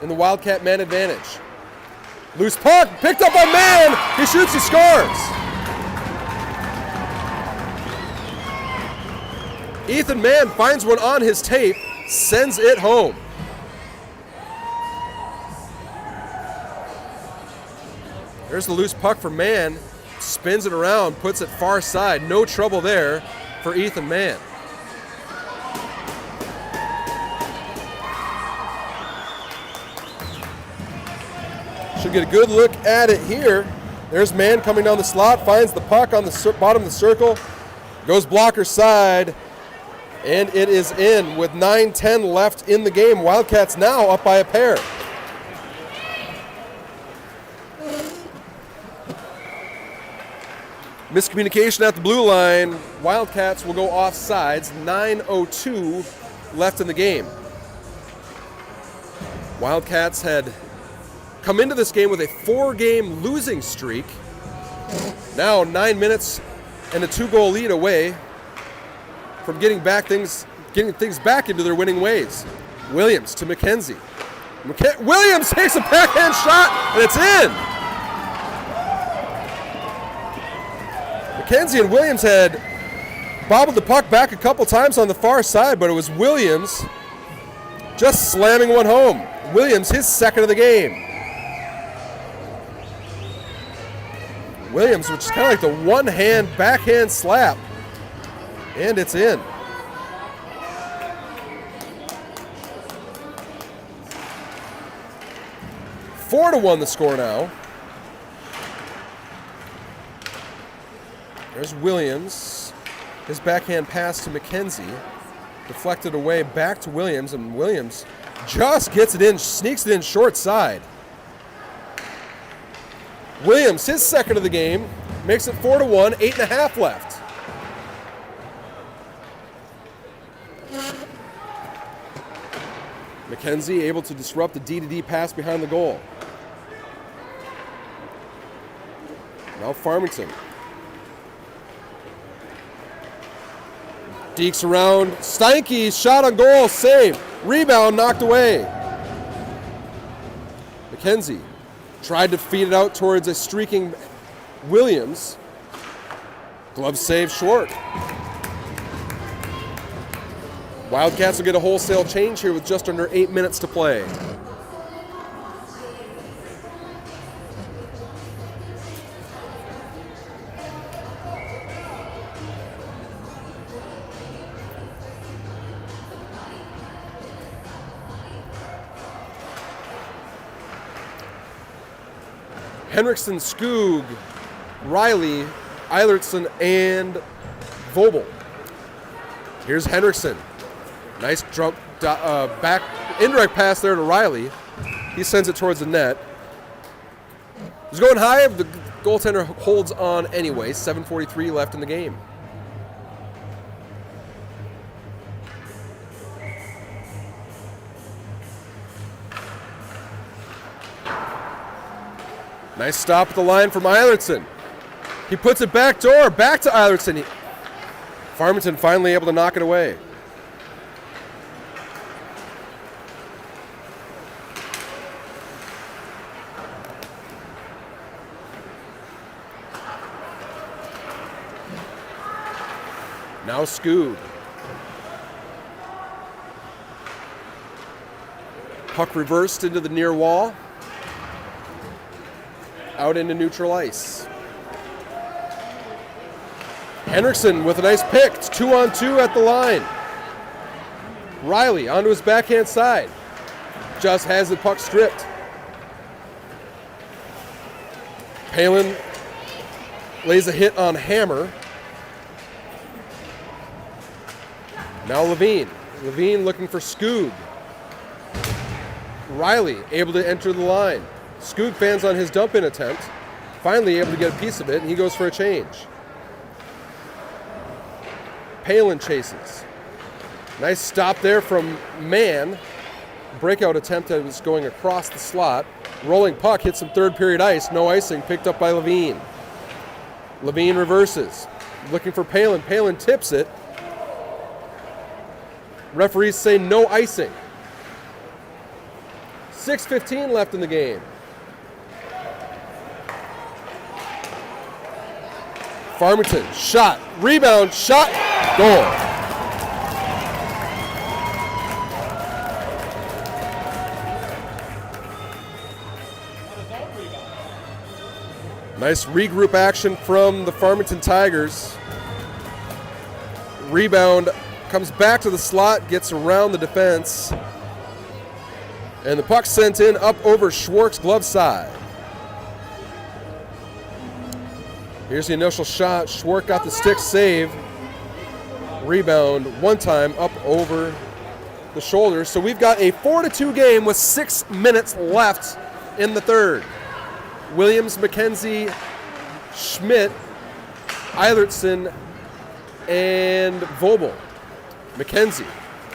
in the Wildcat man advantage. Loose puck, picked up by Mann. He shoots, he scores. Ethan Mann finds one on his tape, sends it home. There's the loose puck for Mann. Spins it around, puts it far side. No trouble there for Ethan Mann. Should get a good look at it here. There's Mann coming down the slot, finds the puck on the bottom of the circle, goes blocker side, and it is in with 9:10 left in the game. Wildcats now up by a pair. Miscommunication at the blue line. Wildcats will go off sides. 9:02 left in the game. Wildcats had come into this game with a 4-game losing streak. Now 9 minutes and a 2-goal lead away from getting things back into their winning ways. Williams to MacKenzie. Williams takes a backhand shot and it's in. MacKenzie and Williams had bobbled the puck back a couple times on the far side, but it was Williams just slamming one home. Williams, his second of the game. Williams, which is kind of like the one-hand backhand slap, and it's in. Four to 1 the score now. There's Williams. His backhand pass to MacKenzie. Deflected away back to Williams, and Williams just gets it in, sneaks it in short side. Williams, his second of the game, makes it 4 to 1, 8.5 left. MacKenzie able to disrupt the D-to-D pass behind the goal. Now Farmington. Dekes around. Steinke, shot on goal, save. Rebound knocked away. MacKenzie tried to feed it out towards a streaking Williams. Glove save short. Wildcats will get a wholesale change here with just under 8 minutes to play. Henriksen, Skoog, Riley, Eilertson, and Vobel. Here's Henriksen. Nice jump, back, indirect pass there to Riley. He sends it towards the net. He's going high, the goaltender holds on anyway. 7:43 left in the game. Nice stop at the line from Eilertson. He puts it back door, back to Eilertson. Farmington finally able to knock it away. Now Scoob. Puck reversed into the near wall. Out into neutral ice. Henriksen with a nice pick. It's 2-on-2 at the line. Riley onto his backhand side. Just has the puck stripped. Palen lays a hit on Hammer. Now Levine. Levine looking for Scoob. Riley able to enter the line. Scoob fans on his dump-in attempt. Finally able to get a piece of it, and he goes for a change. Palen chases. Nice stop there from Mann. Breakout attempt that was going across the slot. Rolling puck hits some third period ice. No icing, picked up by Levine. Levine reverses. Looking for Palen. Palen tips it. Referees say no icing. 6:15 left in the game. Farmington, shot, rebound, shot, goal. Nice regroup action from the Farmington Tigers. Rebound comes back to the slot, gets around the defense. And the puck sent in up over Schwartz's glove side. Here's the initial shot. Schwartz got the stick save. Rebound one time up over the shoulder. So we've got a 4-2 game with 6 minutes left in the third. Williams, MacKenzie, Schmidt, Eilertson, and Vobel. MacKenzie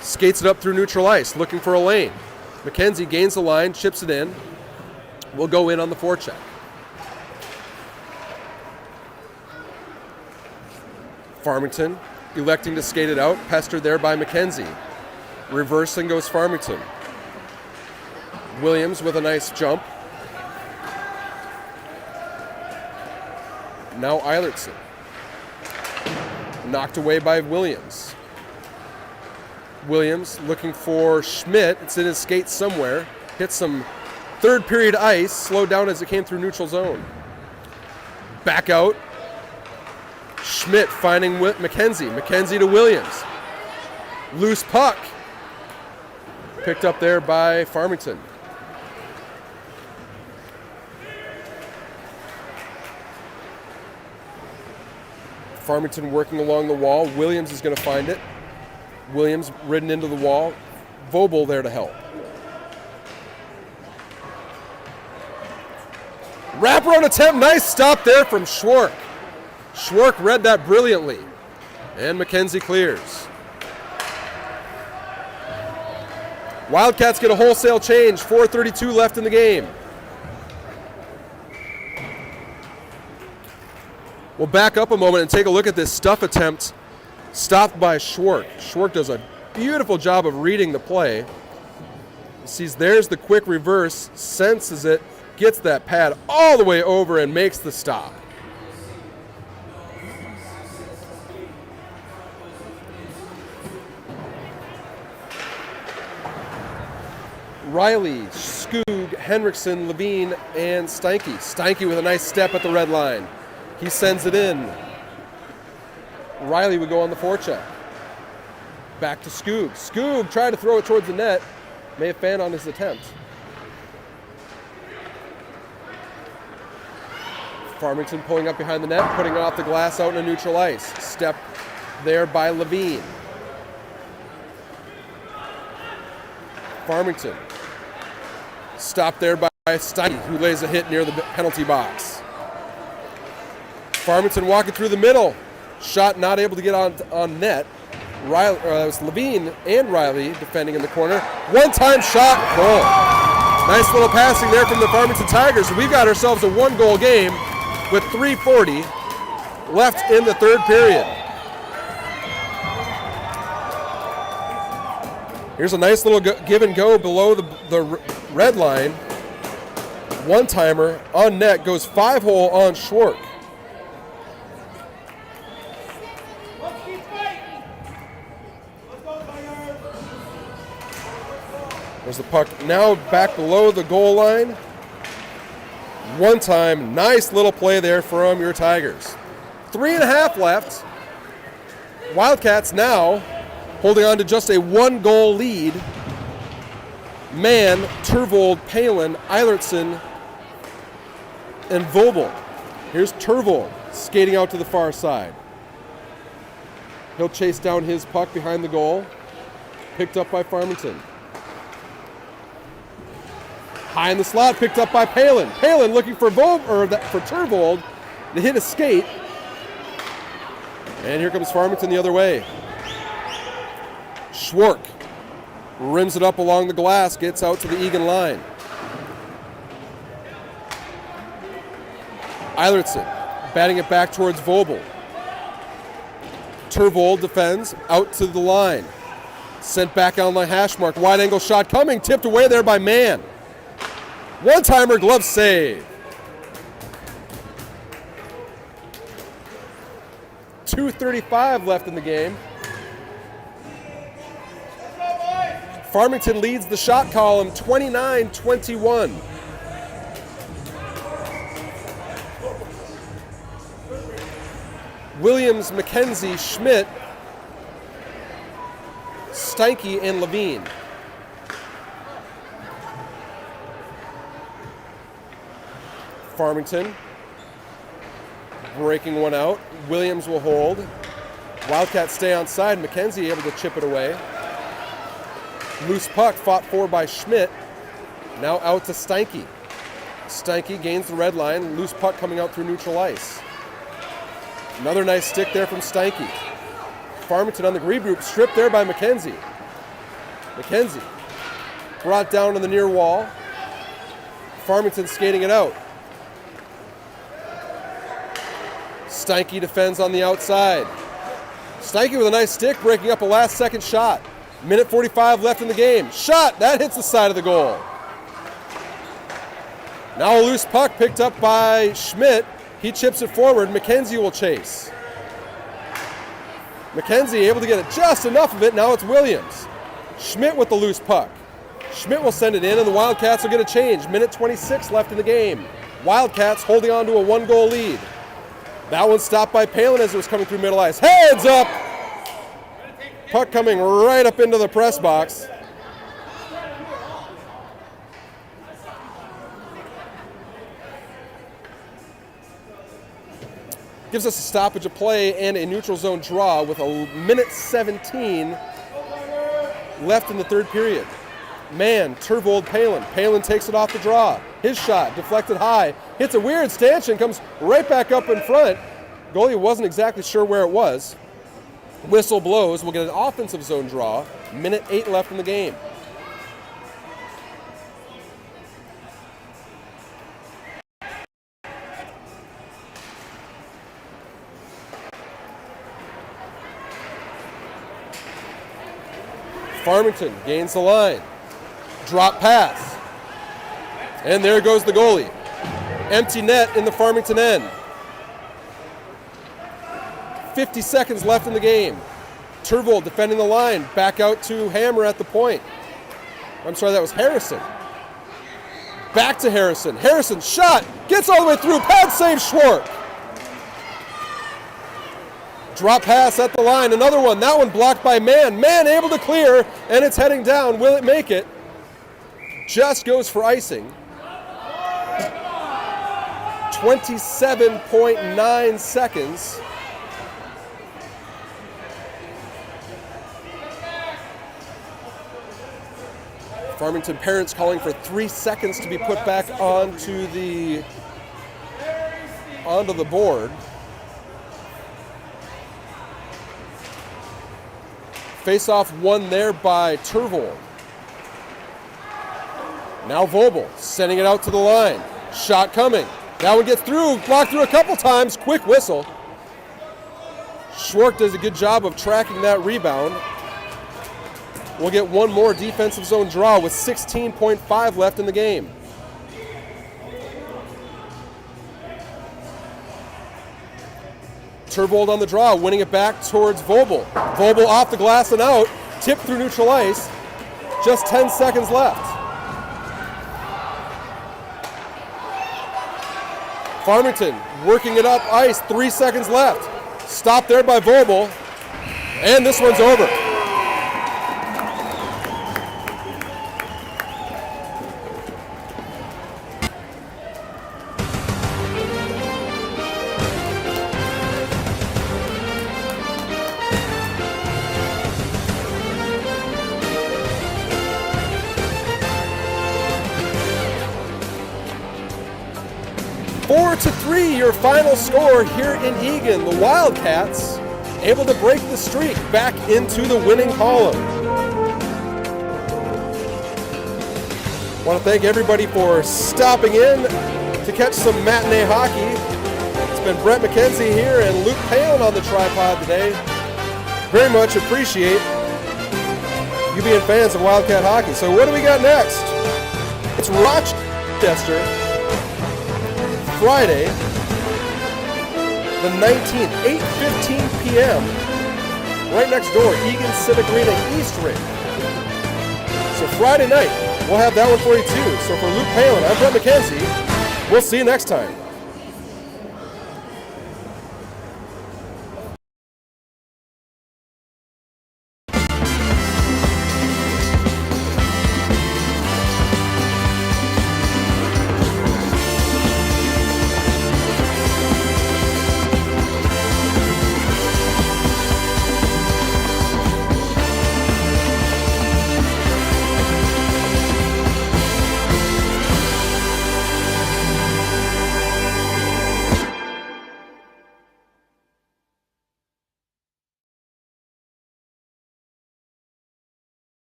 skates it up through neutral ice, looking for a lane. MacKenzie gains the line, chips it in. Will go in on the forecheck. Farmington electing to skate it out, pestered there by MacKenzie. Reversing goes Farmington. Williams with a nice jump. Now Eilertson. Knocked away by Williams. Williams looking for Schmidt. It's in his skates somewhere. Hit some third period ice. Slowed down as it came through neutral zone. Back out. Schmidt finding MacKenzie. MacKenzie to Williams. Loose puck. Picked up there by Farmington. Farmington working along the wall. Williams is going to find it. Williams ridden into the wall. Vobel there to help. Wraparound attempt. Nice stop there from Schwartz. Schwartz read that brilliantly. And MacKenzie clears. Wildcats get a wholesale change. 4:32 left in the game. We'll back up a moment and take a look at this stuff attempt stopped by Schwartz. Schwartz does a beautiful job of reading the play. He sees there's the quick reverse, senses it, gets that pad all the way over and makes the stop. Riley, Skoog, Henriksen, Levine, and Steinke. Steinke with a nice step at the red line. He sends it in. Riley would go on the forecheck. Back to Skoog. Skoog tried to throw it towards the net. May have fanned on his attempt. Farmington pulling up behind the net, putting it off the glass out into neutral ice. Step there by Levine. Farmington. Stopped there by Steinke, who lays a hit near the penalty box. Farmington walking through the middle. Shot not able to get on net. Riley, it was Levine and Riley defending in the corner. One-time shot, goal. Nice little passing there from the Farmington Tigers. We've got ourselves a one-goal game with 3:40 left in the third period. Here's a nice little give and go below the red line. One-timer on net, goes 5-hole on Schwartz. There's the puck now back below the goal line. One time, nice little play there from your Tigers. 3.5 left. Wildcats now holding on to just a 1-goal lead. Mann, Turvold, Palen, Eilertson, and Vogelbach. Here's Turvold skating out to the far side. He'll chase down his puck behind the goal. Picked up by Farmington. High in the slot, picked up by Palen. Palen looking for Turvold to hit a skate. And here comes Farmington the other way. Schwark rims it up along the glass, gets out to the Eagan line. Eilertson batting it back towards Vogelbach. Turvold defends out to the line. Sent back on the hash mark. Wide angle shot coming, tipped away there by Mann. One-timer glove save. 2:35 left in the game. Farmington leads the shot column 29-21. Williams, MacKenzie, Schmidt, Steinke, and Levine. Farmington breaking one out. Williams will hold. Wildcats stay on side. MacKenzie able to chip it away. Loose puck fought for by Schmidt. Now out to Steinke. Steinke gains the red line. Loose puck coming out through neutral ice. Another nice stick there from Steinke. Farmington on the regroup. Stripped there by MacKenzie. MacKenzie brought down on the near wall. Farmington skating it out. Steinke defends on the outside. Steinke with a nice stick, breaking up a last-second shot. Minute 45 left in the game. Shot! That hits the side of the goal. Now a loose puck picked up by Schmidt. He chips it forward. MacKenzie will chase. MacKenzie able to get it just enough of it. Now it's Williams. Schmidt with the loose puck. Schmidt will send it in, and the Wildcats will get a change. Minute 26 left in the game. Wildcats holding on to a 1-goal lead. That one stopped by Palen as it was coming through middle ice. Heads up! Puck coming right up into the press box. Gives us a stoppage of play and a neutral zone draw with a minute 17 left in the third period. Mann, Turvold, Palen. Palen takes it off the draw. His shot deflected high. Hits a weird stanchion, comes right back up in front. Goalie wasn't exactly sure where it was. Whistle blows. We'll get an offensive zone draw. Minute 8 left in the game. Farmington gains the line. Drop pass. And there goes the goalie. Empty net in the Farmington end. 50 seconds left in the game. Turvold defending the line. Back out to Hammer at the point. I'm sorry, that was Harrison. Back to Harrison. Harrison shot. Gets all the way through. Pad save Schwark. Drop pass at the line. Another one. That one blocked by Mann. Mann able to clear, and it's heading down. Will it make it? Just goes for icing. 27.9 seconds. Farmington parents calling for 3 seconds to be put back onto the board. Face-off won there by Turvold. Now Vogelbach sending it out to the line. Shot coming. That one gets through, blocked through a couple times. Quick whistle. Schwark does a good job of tracking that rebound. We'll get one more defensive zone draw with 16.5 left in the game. Turvold on the draw, winning it back towards Vogelbach. Vogelbach off the glass and out, tipped through neutral ice. Just 10 seconds left. Farmington working it up ice, 3 seconds left. Stopped there by Vobel, and this one's over. Four to 3, your final score here in Eagan. The Wildcats able to break the streak back into the winning column. I want to thank everybody for stopping in to catch some matinee hockey. It's been Brett MacKenzie here and Luke Palen on the tripod today. Very much appreciate you being fans of Wildcat hockey. So what do we got next? It's Rochester, Friday, the 19th, 8:15 p.m. Right next door, Eagan Civic Arena, East Ring. So Friday night, we'll have that one for you too. So for Luke Palen, I'm Brett MacKenzie. We'll see you next time.